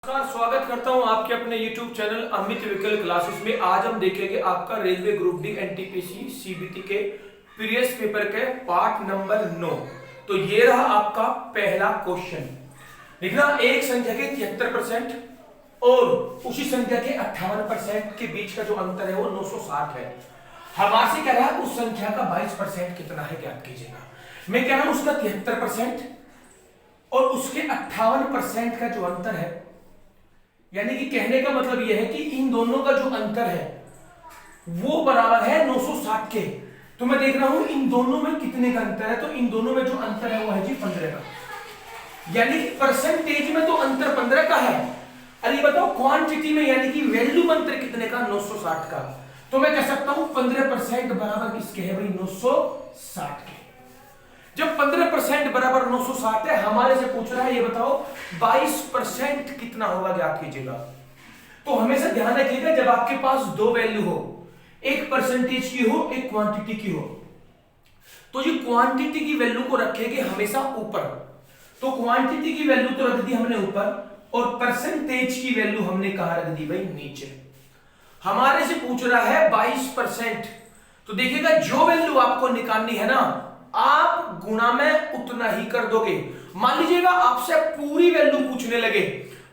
नमस्कार, स्वागत करता हूं आपके अपने YouTube चैनल अमित विकल क्लासेस में। आज हम देखेंगे आपका railway group D NTPC CBT के प्रीवियस पेपर के पार्ट नंबर 9। तो ये रहा आपका पहला क्वेश्चन। लिखना, एक संख्या के 73% और उसी संख्या के 58% के बीच का जो अंतर है वो 960 है। हमारे से कह रहा है उस संख्या का 22% कितना है, ज्ञात कीजिएगा। मैं कह रहा हूं उसका 73% और उसके 58% का जो अंतर है, यानी कि कहने का मतलब यह है कि इन दोनों का जो अंतर है वो बराबर है 960 के। तो मैं देख रहा हूं इन दोनों में कितने का अंतर है, तो इन दोनों में जो अंतर है वो है जी 15 का, यानी कि परसेंटेज में तो अंतर 15 का है। अरे बताओ क्वांटिटी में, यानी कि वैल्यू में अंतर कितने का, 960 का। तो मैं कह सकता हूं 15% बराबर किसके है भाई, 960 के। जब 15% बराबर 960 है, हमारे से पूछ रहा है ये बताओ 22% कितना होगा, ज्ञात कीजिएगा। तो हमेशा ध्यान रखिएगा जब आपके पास दो वैल्यू हो, एक परसेंटेज की हो एक क्वांटिटी की हो, तो ये क्वांटिटी की वैल्यू को रखेंगे हमेशा ऊपर। तो क्वांटिटी की वैल्यू तो रख दी हमने ऊपर और परसेंटेज की वैल्यू हमने कहां रख दी भाई, नीचे। हमारे से पूछ रहा है 22%। तो देखिएगा जो वैल्यू आपको निकालनी है ना, आप गुणा में उतना ही कर दोगे। मान लीजिएगा आपसे पूरी वैल्यू पूछने लगे,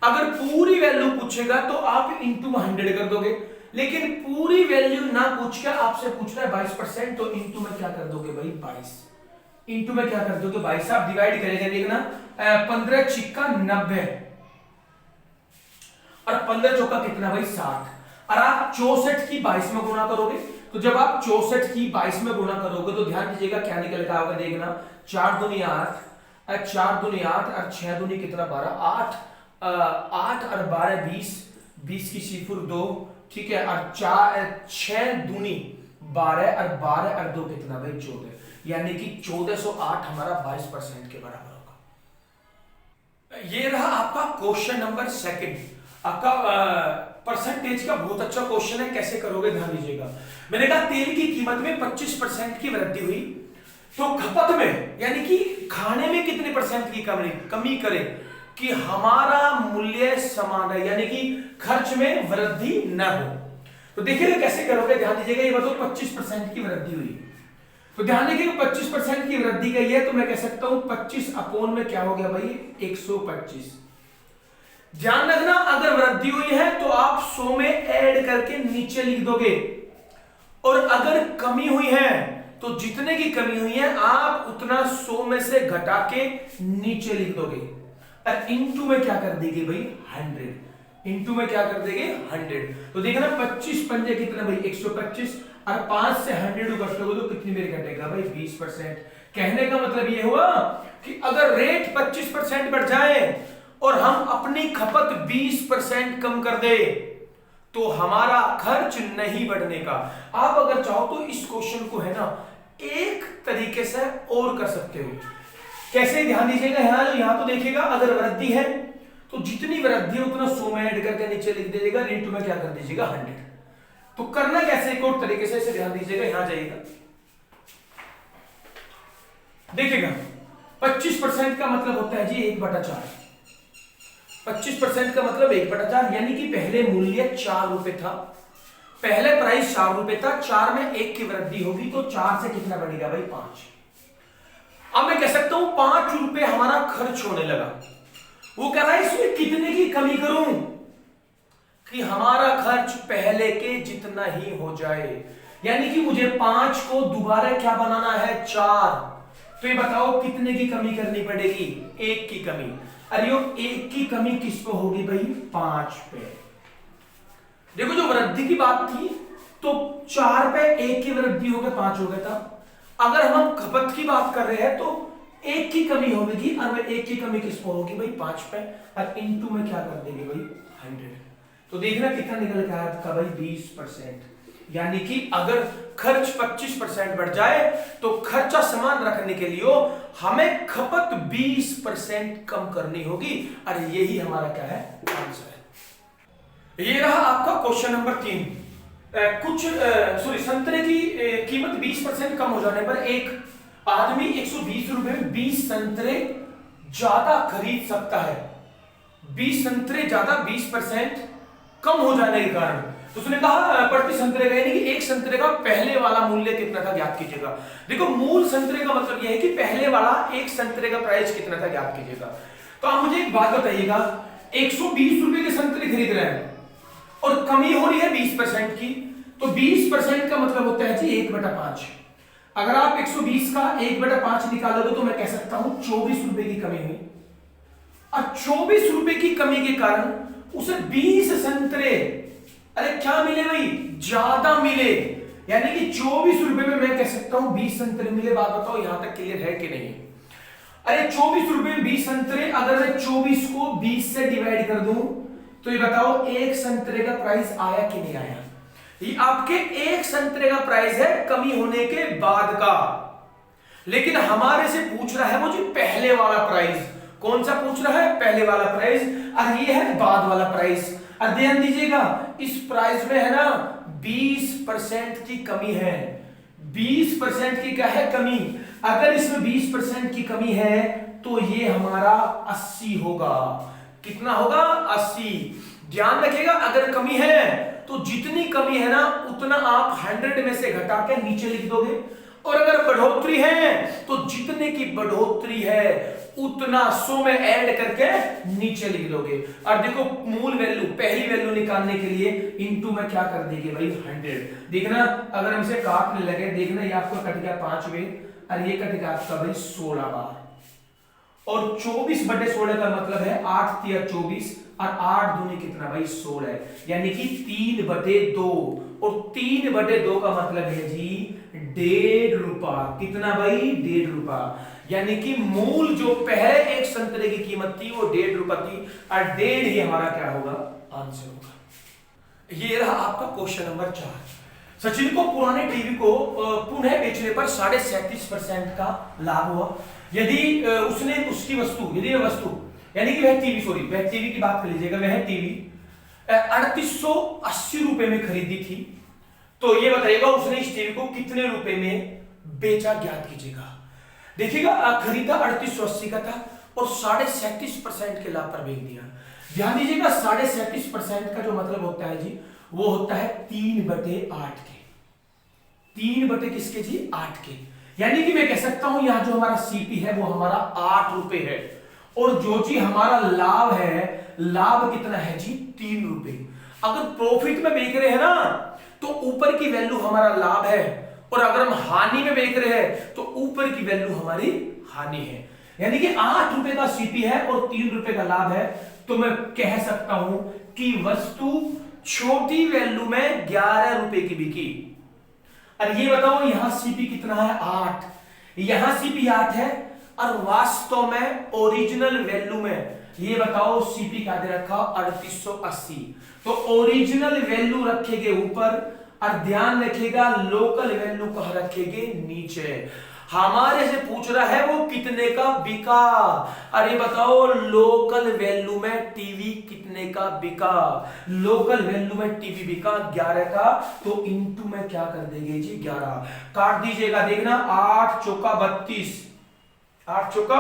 अगर पूरी वैल्यू पूछेगा तो आप इंटू 100 कर दोगे, लेकिन पूरी वैल्यू ना पूछ के आपसे पूछ रहा है 22%, तो इंटू में क्या कर दोगे भाई, 22। इंटू में क्या कर दोगे भाई साहब, डिवाइड करेंगे। देखना 15 छिक्का 90 और 15 चौका कितना भाई 60, और आप 64 की 22 में गुणा करोगे। तो जब आप 64 की 22 में गुणा करोगे तो ध्यान दीजिएगा क्या निकल कर होगा, देखना 4 दूनी 8, 4 दूनी 8 और 6 दूनी कितना 12, 8 और 12 20, 20 की सिफर 2, ठीक है, और 6 दूनी 12 और 12 और 2 कितना भाई 14, यानी कि 1408 हमारा 22% के बराबर होगा। ये रहा आपका क्वेश्चन नंबर सेकंड। आपका परसेंटेज का बहुत अच्छा क्वेश्चन है, कैसे करोगे ध्यान दीजिएगा। मैंने कहा तेल की कीमत में 25% की वृद्धि हुई, तो खपत में यानी कि खाने में कितने परसेंट की कमी करें कि हमारा मूल्य समान है, यानी कि खर्च में वृद्धि न हो। तो देखिएगा कैसे करोगे, ध्यान दीजिएगा। ये बताओ 25% की वृद्धि हुई, तो ध्यान रखिएगा 25% की वृद्धि गई है, तो मैं कह सकता हूं 25 अपोन में क्या हो गया भाई 125। ध्यान रखना अगर वृद्धि हुई है तो आप 100 में ऐड करके नीचे लिख दोगे, और अगर कमी हुई है तो जितने की कमी हुई है आप उतना 100 में से घटा के नीचे लिख दोगे। और इनटू में क्या कर देंगे भाई 100, इनटू में क्या कर देंगे 100। तो देखना 25 पंजे कितना भाई 125, और 5 से 100 घटोगे तो कितनी मेरी घटेगा भाई 20%। कहने का मतलब ये हुआ कि अगर रेट 25% बढ़ जाए और हम अपनी खपत 20% कम कर दे तो हमारा खर्च नहीं बढ़ने का। आप अगर चाहो तो इस क्वेश्चन को है ना एक तरीके से और कर सकते हो। कैसे, ध्यान दीजिएगा। यहां तो देखिएगा अगर वृद्धि है तो जितनी वृद्धि है उतना 100 में ऐड करके नीचे लिख दीजिएगा, इनटू में क्या कर दीजिएगा 100। तो करना कैसे, एक और तरीके से, इसे ध्यान दीजिएगा। यहां जाइएगा, देखिएगा 25% का मतलब होता है जी 1/4। 25% का मतलब 1/4, यानी कि पहले मूल्य 4 रुपए था, पहले प्राइस 4 रुपए था, 4 में 1 की वृद्धि होगी तो 4 से कितना बढ़ेगा भाई 5। अब मैं कह सकता हूं 5 रुपए हमारा खर्च होने लगा। वो कह रहा है इसमें कितने की कमी करूं कि हमारा खर्च पहले के जितना ही हो जाए, यानी कि मुझे 5 को दोबारा क्या बनाना है 4। तो ये बताओ कितने की कमी करनी पड़ेगी, 1 की कमी। अरे 1 की कमी किस पे होगी भाई 5 पे। देखो जो वृद्धि की बात थी तो 4 पे 1 की वृद्धि हो गई 5 हो गया था। अगर हम खपत की बात कर रहे हैं तो 1 की कमी होगी, और 1 की कमी किस पे होगी भाई 5 पे, और इनटू में क्या कर देंगे भाई 100। तो देखना कितना निकल के आया आपका भाई 20%, यानी कि अगर खर्च 25% बढ़ जाए तो खर्चा समान रखने के लिए हमें खपत 20% कम करनी होगी, और यही हमारा क्या है आंसर है। ये रहा आपका क्वेश्चन नंबर 3। संतरे की कीमत 20% कम हो जाने पर एक आदमी 120 रुपए में 20 संतरे ज्यादा खरीद सकता है। 20 संतरे ज्यादा 20% कम हो जाने के कारण, तो उसने कहा प्रति संतरे का, यानी कि एक संतरे का पहले वाला मूल्य कितना था ज्ञात कीजिएगा। देखो मूल संतरे का मतलब यह है कि पहले वाला एक संतरे का प्राइस कितना था ज्ञात कीजिएगा। तो आप मुझे एक बात बताइएगा, 120 रुपए के संतरे खरीद रहे हैं और कमी हो रही है 20% की, तो 20% का मतलब होता है जी 1/5। अगर आप 120 का 1/5 निकालोगे तो मैं कह सकता हूं 24 रुपए की कमी हुई, और 24 रुपए की कमी के कारण उसे 20 संतरे, अरे क्या मिले भाई, ज्यादा मिले, यानी कि 24 रुपए में मैं कह सकता हूं 20 संतरे मिले। बात बताओ यहां तक क्लियर है कि नहीं? अरे 24 रुपए में 20 संतरे, अगर मैं 24 को 20 से डिवाइड कर दूं तो ये बताओ एक संतरे का प्राइस आया कि नहीं आया? ये आपके एक संतरे का प्राइस है कमी होने के बाद का, लेकिन हमारे से पूछ रहा है वो जी पहले वाला प्राइस। कौन सा पूछ रहा है? पहले वाला प्राइस, और ये है बाद वाला प्राइस। और ध्यान दीजिएगा इस प्राइस में है ना 20% की कमी है। 20% की क्या है? कमी। अगर इसमें 20% की कमी है तो ये हमारा 80 होगा। कितना होगा? 80। ध्यान रखिएगा अगर कमी है तो जितनी कमी है ना उतना आप 100 में से घटा के नीचे लिख दोगे, और अगर बढ़ोतरी है तो जितने की बढ़ोतरी है उतना 100 में ऐड करके नीचे लिख दोगे। और देखो मूल वैल्यू, पहली वैल्यू निकालने के लिए इनटू में क्या कर देंगे भाई 100। देखना अगर हम इसे काटने लगे, देखना ये आपको कट गया 5 में, और ये कट गया आपका भाई 16 बार, और 24/16 का मतलब है 8 तिया 24, और 8 दूनी कितना भाई 16, यानी कि 3/2, और 3/2 का मतलब है जी 1.5 रुपया। कितना भाई? 1.5 रुपया। यानी कि मूल जो पहले एक संतरे की कीमत थी वो 1.5 रुपया थी, और 1.5 ही हमारा क्या होगा? आंसर होगा। ये रहा आपका क्वेश्चन नंबर 4। सचिन को पुराने टीवी को पुनः बेचने पर 37.5% का लाभ हुआ यदि उसने उसकी वस्तु, यदि वह वस्तु यानी कि वह टीवी, सॉरी वह टीवी की बात कर लीजिएगा, वह टीवी 3880 रुपए में खरीदी थी, तो ये बताइएगा उसने इस टीवी को कितने रुपए में बेचा, ज्ञात कीजिएगा। देखिएगा खरीदा 3880 का था और 37.5% के लाभ पर बेच दिया। ध्यान दीजिएगा 37.5% का जो मतलब होता है जी वो होता है 3/8 के। 3 किसके जी? 8 के। यानी कि मैं कह सकता हूं यहां जो हमारा सीपी है वो हमारा 8 रुपए है, और जो जी हमारा लाभ है, लाभ कितना है जी? 3 रुपए। अगर प्रॉफिट में बेच रहे हैं ना तो ऊपर की वैल्यू हमारा लाभ है, और अगर हम हानि में बेच रहे हैं तो ऊपर की वैल्यू हमारी हानि है। यानी कि 8 रुपए का सीपी है और 3 रुपए का लाभ है, तो मैं कह सकता हूं कि वस्तु छोटी वैल्यू में 11 रुपए की बिकी। और ये बताओ यहां सीपी कितना है? 8। यहां सीपी 8 है, और वास्तव में ओरिजिनल वैल्यू में ये बताओ सीपी का दे रखा 3880, तो ओरिजिनल वैल्यू रखेंगे ऊपर, और ध्यान रखिएगा लोकल वैल्यू कहां रखेंगे? नीचे। हमारे से पूछ रहा है वो कितने का बिका, अरे बताओ लोकल वैल्यू में टीवी कितने का बिका? लोकल वैल्यू में टीवी बिका 11 का, तो इनटू में क्या कर देंगे जी? 11 काट दीजिएगा। देखना 8 चौका 32, 8 चौका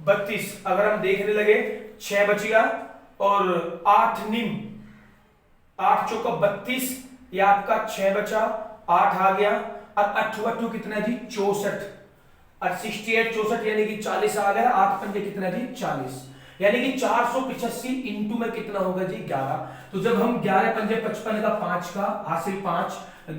32। अगर हम देखने लगे 6 बच गया, और 8 निम 8 चौका 32, ये आपका 6 बचा, 8 आ गया, और 8 कितना जी? 64, और 68 64 यानी कि 40 आ गया। 8 पंजे कितना जी? 40, यानी कि 485 इंटू में कितना होगा जी? 11। तो जब हम 11 पंजे 55 का 5 का हासिल 5,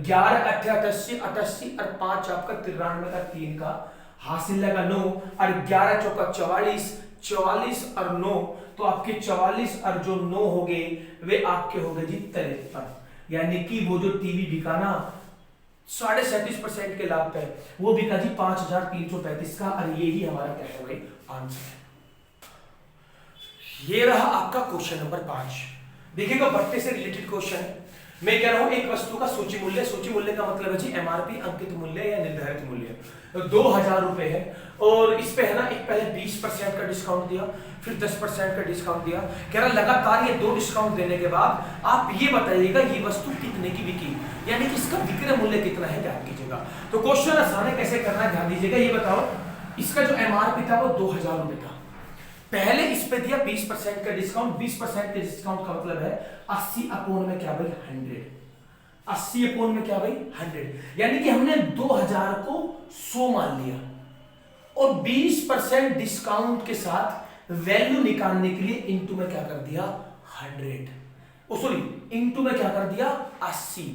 11 8 88 88, और 5 आपका 93 का 3 का हासिल लगा 9, और 11 चौका 44, 44 और 9, तो आपके 44 और जो 9 हो गए वे आपके हो गए जी 53। यानी कि वो जो टीवी बिका ना 37.5% के लाभ पे, वो बिका जी 5335 का, और ये ही हमारा क्या है भाई? आंसर है। ये रहा आपका क्वेश्चन नंबर 5। देखिएगा भट्टे से रिलेटेड क्वेश्चन है। मैं कह रहा हूं एक वस्तु का सूची मूल्य, सूची मूल्य का मतलब है जी एमआरपी, अंकित मूल्य या निर्धारित मूल्य, 2000 रुपए है, और इस पे है ना एक पहले 20% का डिस्काउंट दिया, फिर 10% का डिस्काउंट दिया। कह रहा लगातार ये 2 डिस्काउंट देने के बाद आप ये बताइएगा ये वस्तु कितने की बिकी, यानी कि इसका विक्रय मूल्य कितना है, ज्ञात कीजिएगा। तो क्वेश्चन आसान है, कैसे करना है ध्यान दीजिएगा। ये बताओ इसका जो एमआरपी था वो 2000 रुपए था, पहले इस पे दिया 20% का डिस्काउंट, 20% के डिस्काउंट का मतलब है 80 अपोन में क्या भाई 100, 80 अपोन में क्या भाई 100, यानी कि हमने 2000 को 100 मान लिया और 20% डिस्काउंट के साथ वैल्यू निकालने के लिए इनटू में क्या कर दिया 100, ओ सॉरी इनटू में क्या कर दिया 80।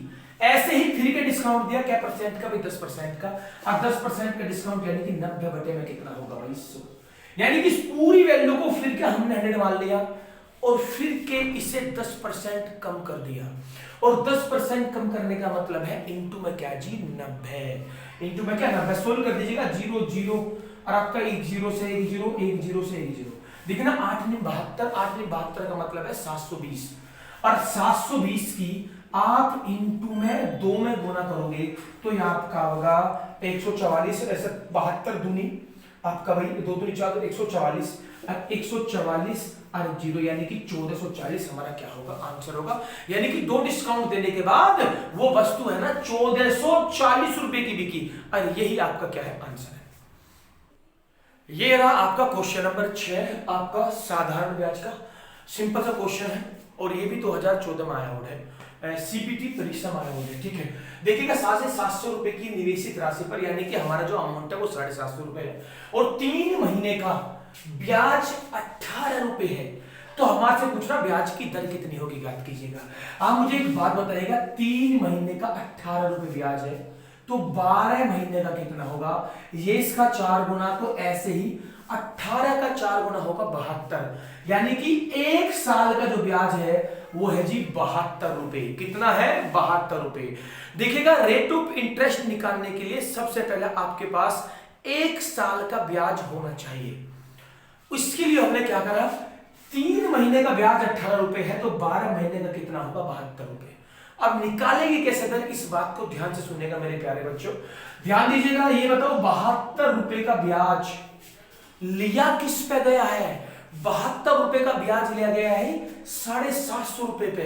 ऐसे ही फ्री का डिस्काउंट दिया क्या परसेंट का भाई 10% का, अब 10% का डिस्काउंट यानी कि 90 बटे में कितना होगा भाई 100, यानी कि इस पूरी वैल्यू को फिर के हमने 100 मान लिया और फिर के इसे 10% कम कर दिया, और 10% कम करने का मतलब है इनटू में क्या जी 90, इनटू में क्या 90, सोल्व कर दीजिएगा 0 0 और आपका 1 0 से 1 0, 1 0 से 1 0, देखिए ना 8 9 72, 8 9 72 का मतलब है 720, और 720 की आप इनटू में 2 में गुना करोगे तो ये आपका होगा 144, ऐसे 72 दूनी आपका भाई 2 दूनी 4 तो 144, अब 144 और 0 यानी कि 1440 हमारा क्या होगा आंसर होगा, यानी कि 2 डिस्काउंट देने के बाद वो वस्तु है ना 1440 रुपए की बिकी, और यही आपका क्या है आंसर है। ये रहा आपका क्वेश्चन नंबर 6, आपका साधारण ब्याज का सिंपल सा क्वेश्चन है, और ये भी 2014 में आया हुआ है, सीपीटी परीक्षा में आया हुआ है, ठीक है। देखिएगा 750 रुपए की निवेशित राशि पर, यानी कि हमारा जो अमाउंट है वो 750 रुपए है, और 3 महीने का ब्याज 18 रुपए है, तो हमारे से पूछ रहा ब्याज की दर कितनी होगी, याद कीजिएगा। आप मुझे एक बात बताइएगा, 3 महीने का 18 रुपए ब्याज है तो 12 महीने का कितना होगा, ये इसका 4 गुना, तो ऐसे ही 18 का 4 गुना होगा 72, यानी कि 1 साल का जो ब्याज है वो है जी 72 रुपए, कितना है 72 रुपए। देखिएगा रेट ऑफ इंटरेस्ट निकालने के लिए सबसे पहले आपके पास 1 साल का ब्याज होना चाहिए, उसके लिए हमने क्या करा, 3 महीने का ब्याज 18 रुपए है तो 12 महीने का कितना होगा 72 रुपए। अब निकालेंगे कैसे दर, इस बात को ध्यान से सुनेगा मेरे प्यारे बच्चों, ध्यान दीजिएगा। ये बताओ 72 रुपए का ब्याज लिया किस पे गया है, 72 रुपए का ब्याज लिया गया है 750 रुपए पे।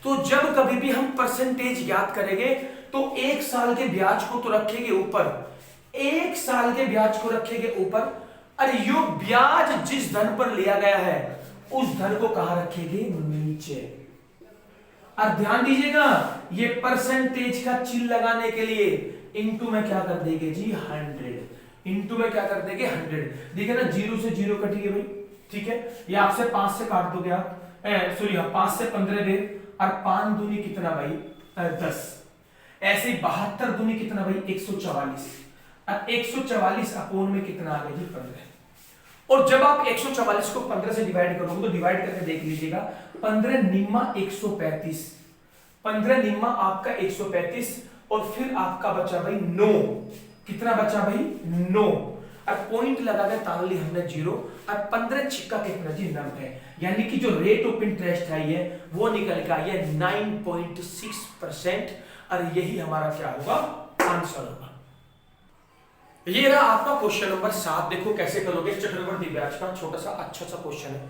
तो जब कभी भी हम परसेंटेज याद करेंगे तो 1 साल के ब्याज को तो रखेंगे ऊपर, 1 साल के ब्याज को रखेंगे ऊपर, अरे यो ब्याज जिस धन पर लिया गया है उस धन को कहां रखेंगे नीचे। अब ध्यान दीजिएगा, ये परसेंटेज का चिन्ह लगाने के लिए इनटू में क्या कर देंगे जी 100, इनटू में क्या कर देंगे 100, देखिए ना 0 से 0 कटिए भाई, ठीक है, ये आपसे 5 से काट दोगे आप, सॉरी 5 से 15 दे, और 5 दूनी कितना भाई 10, ऐसे 72 दूनी कितना भाई 144, और 144 अपोन में कितना आ गया जी 15, और जब आप 144 को 15 से डिवाइड करोगे तो डिवाइड करके देख लीजिएगा, 15 निम्मा 135, 15 निम्मा आपका 135, और फिर आपका बचा भाई 9, कितना बचा भाई 9, अब पॉइंट लगा के तान ली हमने 0, अब 15 छिक्का कितना जी 90, यानी कि जो रेट ऑफ इंटरेस्ट है ये वो निकल के आई है 9.6%, और यही हमारा क्या होगा आंसर होगा। ये रहा आपका क्वेश्चन नंबर 7, देखो कैसे करोगे चक्रवर्ती ब्याज का, छोटा सा अच्छा सा क्वेश्चन है,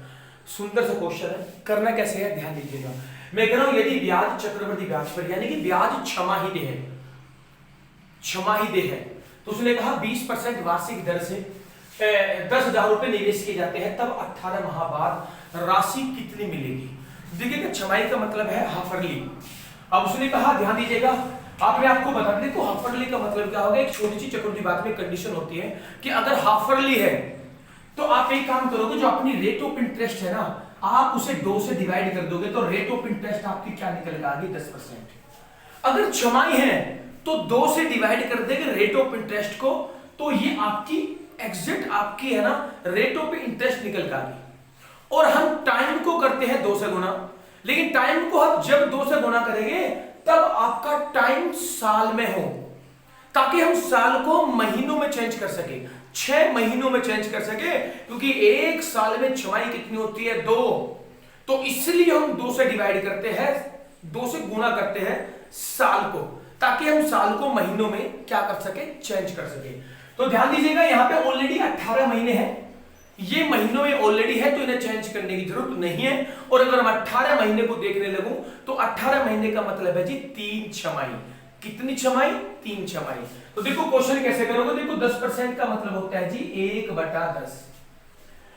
सुंदर सा क्वेश्चन है, करना कैसे है ध्यान दीजिएगा। मैं कह रहा हूं यदि ब्याज चक्रवर्ती ब्याज पर, यानी कि ब्याज छमाही है, छमाही है, तो उसने कहा 20% वार्षिक दर से 10,000 रुपए निवेश किए जाते हैं, तब 18 माह बाद राशि कितनी मिलेगी। देखिए छमाही का मतलब है हाफरली। अब उसने कहा ध्यान दीजिएगा, आप मैं आपको बता दें, तो हाफरली का मतलब क्या होगा, एक छोटी सी चक्रवृद्धि बात में कंडीशन होती है कि अगर हाफरली है तो आप एक काम करोगे, जो अपनी रेट ऑफ इंटरेस्ट है ना आप उसे 2 से डिवाइड कर दोगे तो रेट ऑफ इंटरेस्ट आपकी क्या निकल आएगी 10%। अगर छमाही है तो 2 से डिवाइड कर देंगे रेट ऑफ इंटरेस्ट को, तो ये आपकी एग्जैक्ट आपकी है ना रेट ऑफ इंटरेस्ट निकल आ गई। और हम टाइम को करते हैं 2 से गुना, लेकिन टाइम को हम जब 2 से गुना करेंगे तब आपका टाइम साल में हो, ताकि हम साल को महीनों में चेंज कर सके, 6 महीनों में चेंज कर सके, क्योंकि एक साल में छमाही कितनी होती है 2, तो इसलिए हम 2 से डिवाइड करते हैं, 2 से गुना करते हैं साल को, ताकि हम साल को महीनों में क्या कर सके चेंज कर सके। तो ध्यान दीजिएगा यहां पे ऑलरेडी 18 महीने हैं, ये महीनों में ऑलरेडी है तो इन्हें चेंज करने की जरूरत नहीं है। और अगर हम 18 महीने को देखने लगूं तो 18 महीने का मतलब है जी 3 छमाही। कितनी छमाही 3 छमाही। तो देखो क्वेश्चन कैसे करोगे, देखो 10% का मतलब होता है जी 1/10,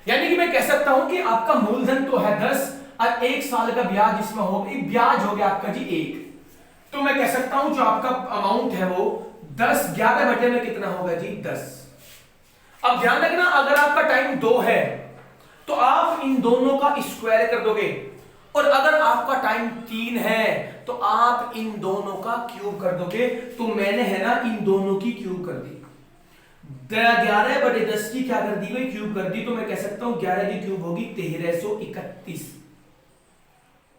यानी कि मैं कह सकता हूं कि आपका मूलधन तो है 10 और 1 साल का ब्याज इसमें हो गई, ब्याज हो गया आपका जी 1। तो मैं कह सकता हूं जो आपका अमाउंट है वो 10, 11 बटे में कितना होगा जी 10। अब ध्यान रखना, अगर आपका टाइम 2 है तो आप इन दोनों का स्क्वायर कर दोगे, और अगर आपका टाइम 3 है तो आप इन दोनों का क्यूब कर दोगे। तो मैंने है ना इन दोनों की क्यूब कर दी, 11 बटे 10 की क्या कर दी भाई क्यूब कर दी। तो मैं कह सकता हूं 11 की क्यूब होगी 1331,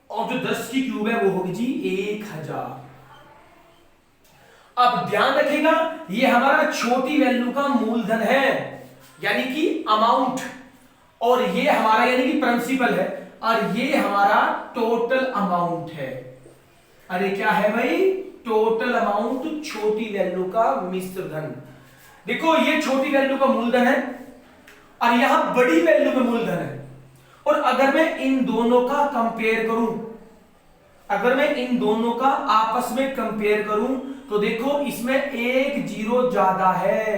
और जो 10 की क्यूब है वो होगी जी 1000। अब ध्यान रखिएगा, ये हमारा छोटी वैल्यू का मूलधन है यानी कि अमाउंट, और ये हमारा यानी कि प्रिंसिपल है, और ये हमारा टोटल अमाउंट है। अरे क्या है भाई, टोटल अमाउंट छोटी वैल्यू का मिश्र धन। देखो ये छोटी वैल्यू का मूलधन है और यहां बड़ी वैल्यू का मूलधन है, और अगर मैं इन दोनों का कंपेयर करूं, अगर मैं इन दोनों का आपस में कंपेयर करूं तो देखो इसमें एक जीरो ज्यादा है।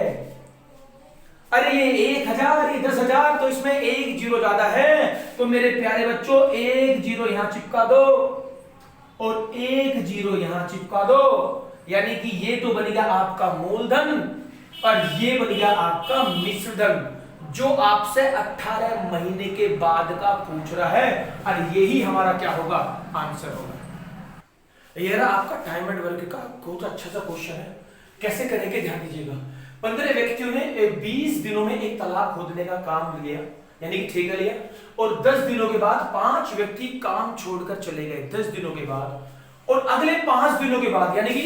अरे ये 1000, ये 10,000, तो इसमें एक जीरो ज्यादा है। तो मेरे प्यारे बच्चों एक जीरो यहां चिपका दो और एक जीरो यहां चिपका दो, यानी कि ये तो बन गया आपका मूलधन और ये बन गया आपका मिश्र धन, जो आपसे 18 महीने के बाद का पूछ रहा है, और यही हमारा क्या होगा आंसर होगा। ये रहा आपका टाइम एंड वर्क का बहुत अच्छा सा क्वेश्चन है। कैसे करेंगे ध्यान दीजिएगा। 15 व्यक्तियों ने 20 दिनों में एक तालाब खोदने का काम लिया, यानी कि ठेका लिया, और 10 दिनों के बाद 5 व्यक्ति काम छोड़कर चले गए। 10 दिनों के बाद, और अगले 5 दिनों के बाद, यानी कि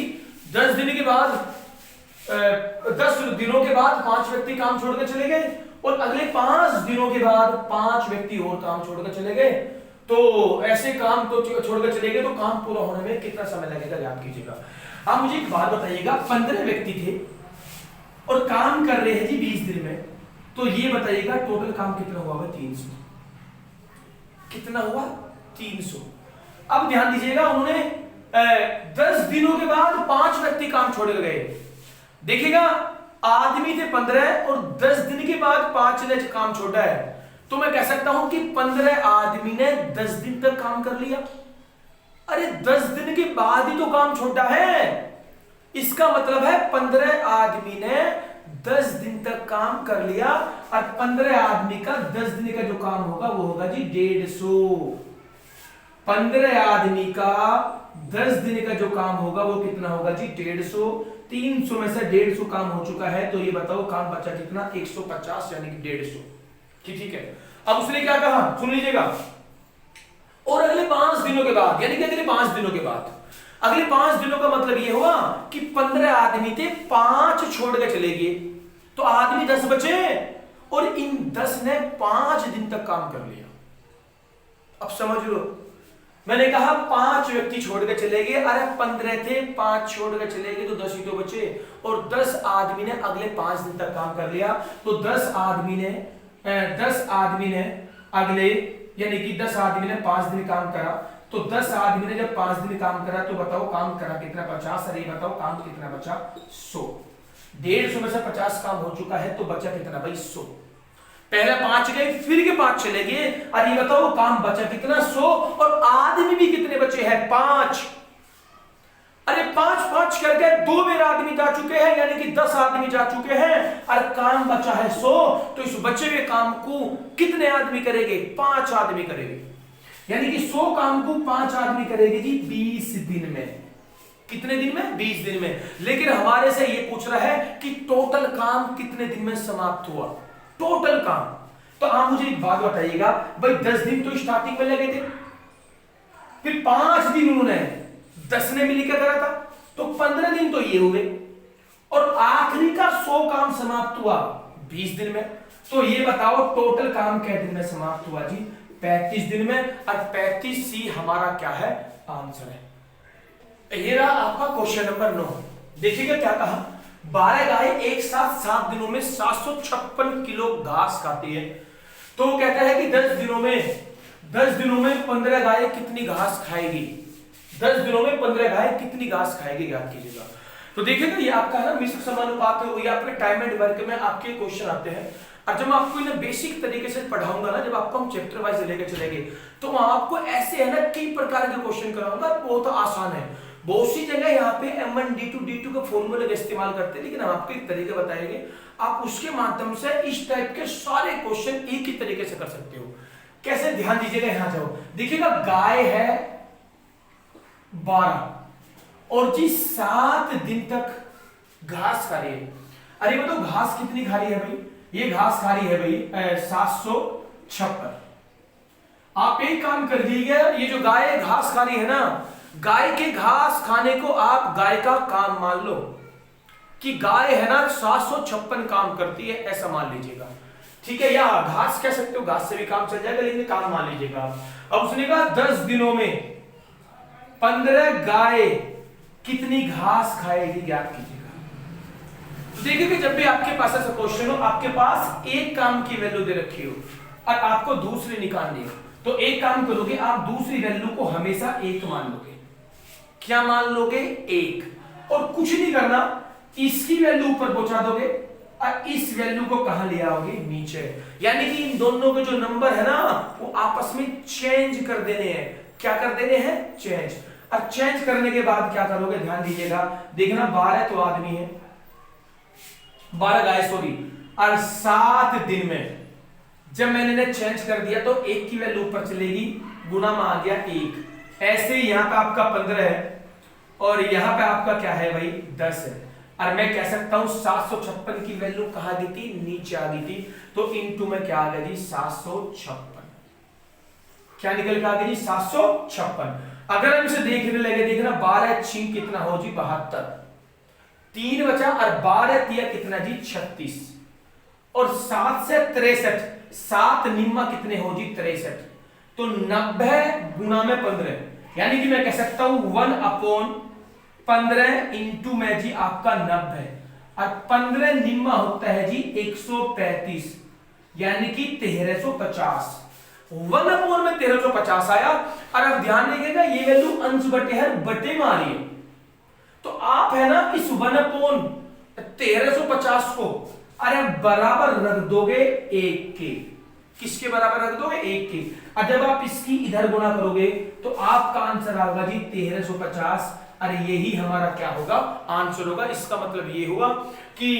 10 दिन के बाद 10 दिनों के बाद 5 व्यक्ति काम छोड़कर चले गए, और अगले 5 दिनों के बाद 5 व्यक्ति और काम छोड़कर चले गए। तो ऐसे काम तो छोड़कर चले गए, तो काम पूरा होने में कितना समय लगेगा याद कीजिएगा। आप मुझे एक बात बताइएगा, 15 व्यक्ति थे और काम कर रहे हैं जी 20 दिन में, तो ये बताइएगा टोटल काम कितना हुआ है 300। कितना हुआ 300। अब ध्यान दीजिएगा, उन्होंने 10 दिनों के बाद 5 व्यक्ति काम छोड़ गए। देखिएगा आदमी थे 15 और 10 दिन के बाद 5 ने काम छोड़ा है, तो मैं कह सकता हूं कि 15 आदमी ने 10 दिन तक काम कर लिया। अरे 10 दिन के बाद ही तो काम छोड़ा है, इसका मतलब है 15 आदमी ने 10 दिन तक काम कर लिया, और 15 आदमी का 10 दिन का जो काम होगा वो होगा जी 150। 15 आदमी का 10 दिन का जो काम होगा वो कितना होगा जी 150। 300 में से 150 काम हो चुका है, तो ये बताओ काम बचा कितना 150, यानी कि 150। ठीक है। अब उसने क्या कहा सुन लीजिएगा, और अगले 5 दिनों के बाद, यानी कि अगले 5 दिनों के बाद, अगले 5 दिनों का मतलब ये हुआ कि 15 आदमी थे, 5 छोड़ के चले गए, तो आदमी 10 बचे, और इन 10 ने 5 दिन तक काम कर लिया। अब समझ लो, मैंने कहा 5 व्यक्ति छोड़ के चले गए, अरे 15 थे, 5 छोड़ के चले गए, तो 10 ही तो बचे, और 10 आदमी ने अगले 5 दिन तक काम कर लिया। तो 10 आदमी ने अगले, यानी कि 10 आदमी ने 5 दिन काम करा, तो 10 आदमी ने जब 5 दिन काम करा तो बताओ काम करा कितना 50, अरे बताओ काम कितना बचा 100। 150 में से 50 काम हो चुका है, तो बचा कितना भाई 100। पहले 5 गए, फिर के 5 चले गए, अरे ये बताओ काम बचा कितना 100, और आदमी भी कितने बचे हैं 5। अरे 5 करके 2 बार आदमी जा चुके हैं, यानी कि 10 आदमी जा चुके हैं, और काम बचा है 100। तो इस बचे हुए काम को कितने आदमी करेंगे 5 आदमी करेंगे, यानी कि 100 काम को 5 आदमी करेंगे जी 20 दिन में। कितने दिन में 20 दिन में। लेकिन हमारे से ये पूछ रहा है कि टोटल काम कितने दिन में समाप्त हुआ, टोटल काम। तो आप मुझे एक बात बताइएगा भाई, 10 दिन तो स्टार्टिंग में लगे थे, फिर 5 दिन उन्होंने 10 ने मिलकर करा था, तो 15 दिन तो ये हुए, और आखिरी का 100 काम समाप्त हुआ 20 दिन में। तो ये बताओ टोटल काम कितने दिन में समाप्त हुआ जी 35 दिन में, और 35 सी हमारा क्या है आंसर है। ये रहा आपका क्वेश्चन नंबर 9। देखिएगा क्या कहा, 12 गाय एक साथ 7 दिनों में 756 किलो घास खाती है। तो वो कहता है कि 10 दिनों में 15 गाय कितनी घास खाएगी, 10 दिनों में 15 गाय कितनी घास खाएगी, याद कीजिएगा। तो देखिएगा ये आपका है ना मिश्र समानुपात है, ये आपके टाइम एंड वर्क में आपके क्वेश्चन आते हैं। और जब मैं आपको इन्हें बेसिक तरीके से पढ़ाऊंगा ना, जब आपको हम चैप्टर वाइज लेकर चलेंगे, तो मैं आपको ऐसे है ना कई प्रकार के क्वेश्चन कराऊंगा, बहुत तो आसान है। बहुत सी जगह यहाँ पे M1 D2 का फॉर्मूले का इस्तेमाल करते हैं, लेकिन हम आपको एक तरीके बताएंगे, आप उसके माध्यम से इस टाइप के सारे क्वेश्चन एक ही तरीके से कर सकते हो। कैसे, ध्यान दीजिएगा, यहां जाओ, देखिएगा गाय है 12 और जी 7 दिन तक घास खा रही है। अरे वो तो घास कितनी खा रही है भाई, ये घास खा रही है भाई 756। आप एक काम कर दीजिएगा, ये जो गाय घास खा रही है ना, गाय के घास खाने को आप गाय का काम मान लो, कि गाय है ना 756 काम करती है, ऐसा मान लीजिएगा, ठीक है। या घास कह सकते हो, घास से भी काम चल जाएगा, लेकिन काम मान लीजिएगा आप। अब उसने कहा 10 दिनों में 15 गाय कितनी घास खाएगी, ज्ञात कीजिएगा। तो देखिए कि जब भी आपके पास ऐसा क्वेश्चन हो, आपके पास एक काम की वैल्यू दे रखी हो और आपको दूसरी निकालनी हो, तो एक काम करोगे, आप दूसरी वैल्यू को हमेशा 1 मान लोगे। क्या मान लोगे, 1, और कुछ नहीं करना, इसकी वैल्यू ऊपर पहुंचा दोगे और इस वैल्यू को कहां ले आओगे, नीचे। यानी कि इन दोनों के जो नंबर है ना, वो आपस में चेंज कर देने हैं। क्या कर देने हैं, चेंज। और चेंज करने के बाद क्या करोगे, ध्यान दीजिएगा, देखना 12 तो आदमी है, 12 गाय सॉरी, और 7 दिन में जब मैंने इन्हें चेंज कर दिया तो 1 की वैल्यू ऊपर चलेगी, गुना में आ गया 1। ऐसे ही यहां पे आपका 15 है और यहां पे आपका क्या है भाई, 10 है। और मैं कह सकता हूं 756 की वैल्यू कहां गई थी, नीचे आ गई थी, तो इनटू में क्या आ गया जी, 756। क्या निकल के आ गया जी, 756। अगर हम इसे देखने लगे, देखना 12 6 कितना हो जी, 72, 3 बचा, और 12 तिया कितना जी, 36, और 7 से 63, 7 निम्मा कितने हो जी, 63, तो 90 गुना में 15, यानी कि मैं कह सकता हूं 1/15 इंटू में जी आपका 90, और 15 निम्मा होता है जी 135, यानी कि 1350। 1 में 1350 आया। और अब ध्यान रखिएगा, ये वैल्यू अंश बटे है, बटे में आ रही है, तो आप है ना इस 1/1350 को अरे बराबर रख दोगे 1 के। किसके बराबर रख दोगे, 1 के। और जब आप इसकी इधर गुना करोगे तो आपका आंसर आएगा जी 1350। अरे यही हमारा क्या होगा, आंसर होगा। इसका मतलब ये हुआ कि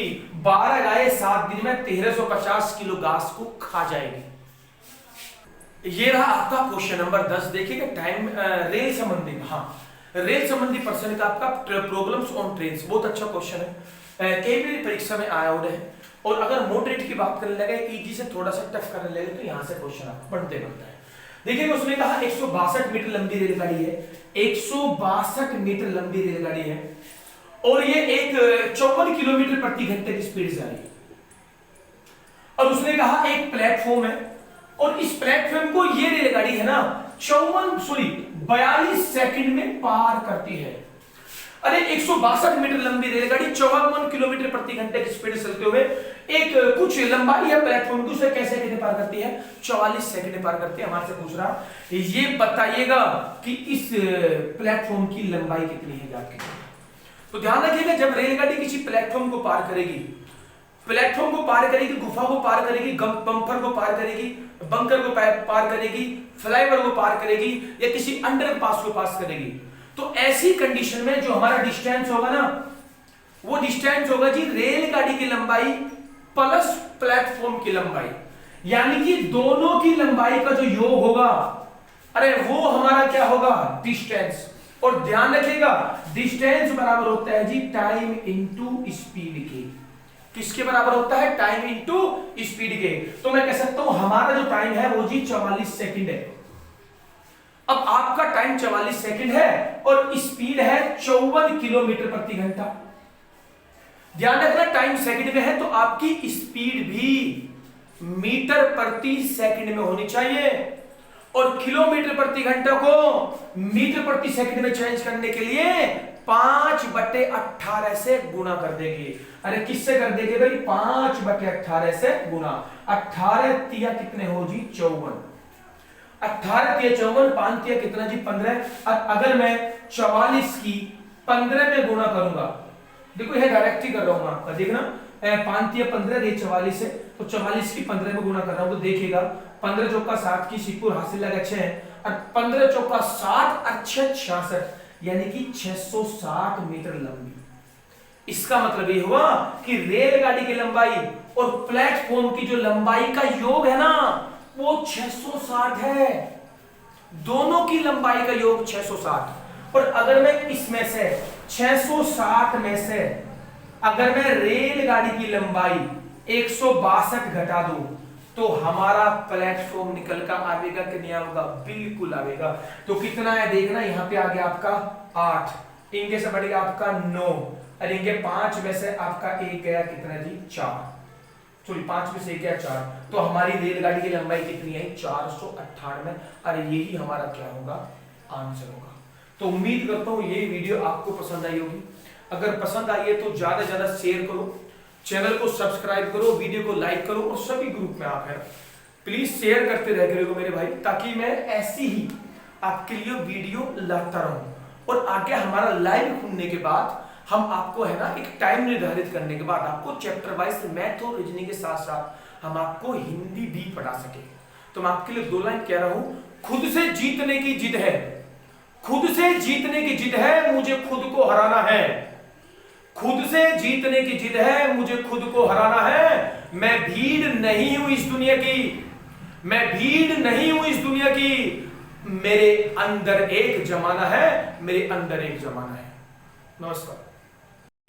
12 गाय 7 दिन में 1350 किलो घास को खा जाएगी। ये रहा आपका क्वेश्चन नंबर 10। देखिएगा टाइम रेल संबंधी, हाँ रेल संबंधी प्रश्न का आपका प्रॉब्लम्स ऑन ट्रेन्स, बहुत अच्छा क्वेश्चन है, कई भी परीक्षा में आया हुआ है। और अगर मॉडरेट की बात करने लगे, इजी से थोड़ा सा टफ करने लगे, तो यहां से क्वेश्चन बढ़ते बढ़ता है। देखिए उसने कहा 162 मीटर लंबी रेलगाड़ी है, 162 मीटर लंबी रेलगाड़ी है, और ये एक 54 किलोमीटर प्रति घंटे की स्पीड से आ रही है। और उसने कहा एक प्लेटफॉर्म है, और इस प्लेटफॉर्म को ये रेलगाड़ी है ना 42 सेकंड में पार करती है। अरे 162 मीटर लंबी रेलगाड़ी 54 किलोमीटर प्रति घंटे की स्पीड से चलते हुए एक कुछ लंबाई है प्लेटफॉर्म की, उसे कैसे कितने पार करती है, 44 सेकंड में पार करती है। हमारे से पूछ रहा, ये बताइएगा कि इस प्लेटफॉर्म की लंबाई कितनी है आपकी। तो ध्यान रखिएगा, जब रेलगाड़ी किसी प्लेटफॉर्म को पार करेगी, प्लेटफॉर्म को पार करेगी, गुफा को पार करेगी, बम्पर को पार करेगी, बंकर को पार करेगी, फ्लाईओवर को पार करेगी, या किसी अंडरपास को पास करेगी, तो ऐसी कंडीशन में जो हमारा डिस्टेंस होगा ना, वो डिस्टेंस होगा जी रेलगाड़ी की लंबाई प्लस प्लेटफॉर्म की लंबाई, यानी कि दोनों की लंबाई का जो योग होगा, अरे वो हमारा क्या होगा, डिस्टेंस। और ध्यान रखिएगा डिस्टेंस बराबर होता है जी टाइम इंटू स्पीड के। किसके बराबर होता है, टाइम इंटू स्पीड के। तो मैं कह सकता हूं हमारा जो टाइम है वो जी 44 सेकंड है। अब आपका टाइम 44 सेकंड है और स्पीड है 54 किलोमीटर प्रति घंटा। ध्यान रखना टाइम सेकंड में है तो आपकी स्पीड भी मीटर प्रति सेकंड में होनी चाहिए, और किलोमीटर प्रति घंटा को मीटर प्रति सेकंड में चेंज करने के लिए 5/18 से गुणा कर देंगे। अरे किससे कर देंगे भाई, 5/18 से गुणा। 18 तिया कितने हो जी 54, 18 तिया 54, 5 तिया कितना जी 15। अगर मैं 44 की 15 में गुणा करूंगा, देखो यह डायरेक्ट ही कर रहा हूं आपका, देखना 5 या 15 ये 44 है, तो 44 की 15 में गुना कर रहा हूं तो देखिएगा 15 चौका 60 की सिक्कुर हासिल लगा 6 है, और 15 चौका 60 और 6 66 यानी कि 660 मीटर लंबी। इसका मतलब ये हुआ कि रेलगाड़ी की लंबाई और प्लेटफॉर्म की जो लंबाई का योग है ना वो 660 है, दोनों की लंबाई का योग 660। और अगर मैं इसमें से 660 में से अगर मैं रेलगाड़ी की लंबाई 162 घटा दूं तो हमारा प्लेटफॉर्म निकल कर आवेगा कि नहीं आवेगा? बिल्कुल आवेगा। तो कितना है देखना, यहाँ पे आ गया आपका 8, इनके से बढ़ेगा आपका 9, और इनके 5 में से आपका एक गया कितना जी? 4, सॉरी 5 में से एक गया 4, तो हमारी रेलगाड़ी की लंबाई कितनी है? 498। और यही हमारा क्या होगा? आंसर होगा। तो उम्मीद करता हूं ये वीडियो आपको पसंद आई होगी। अगर पसंद आई है तो ज्यादा से ज्यादा शेयर करो, चैनल को सब्सक्राइब करो, वीडियो को लाइक करो, और सभी ग्रुप में आप हैं प्लीज शेयर करते रह करो मेरे भाई, ताकि मैं ऐसी ही आपके लिए वीडियो लाता रहूं। और आगे हमारा लाइव खुलने के बाद हम आपको है ना एक टाइम निर्धारित करने के बाद आपको चैप्टर वाइज मैथ और रीजनिंग के साथ साथ हम आपको हिंदी भी पढ़ा सके। तो मैं आपके लिए 2 लाइन कह रहा हूं, खुद से जीतने की जिद है, खुद से जीतने की जिद है, मुझे खुद को हराना है, खुद से जीतने की जिद है, मुझे खुद को हराना है। मैं भीड़ नहीं हूं इस दुनिया की, मैं भीड़ नहीं हूं इस दुनिया की, मेरे अंदर एक जमाना है, मेरे अंदर एक जमाना है। नमस्कार।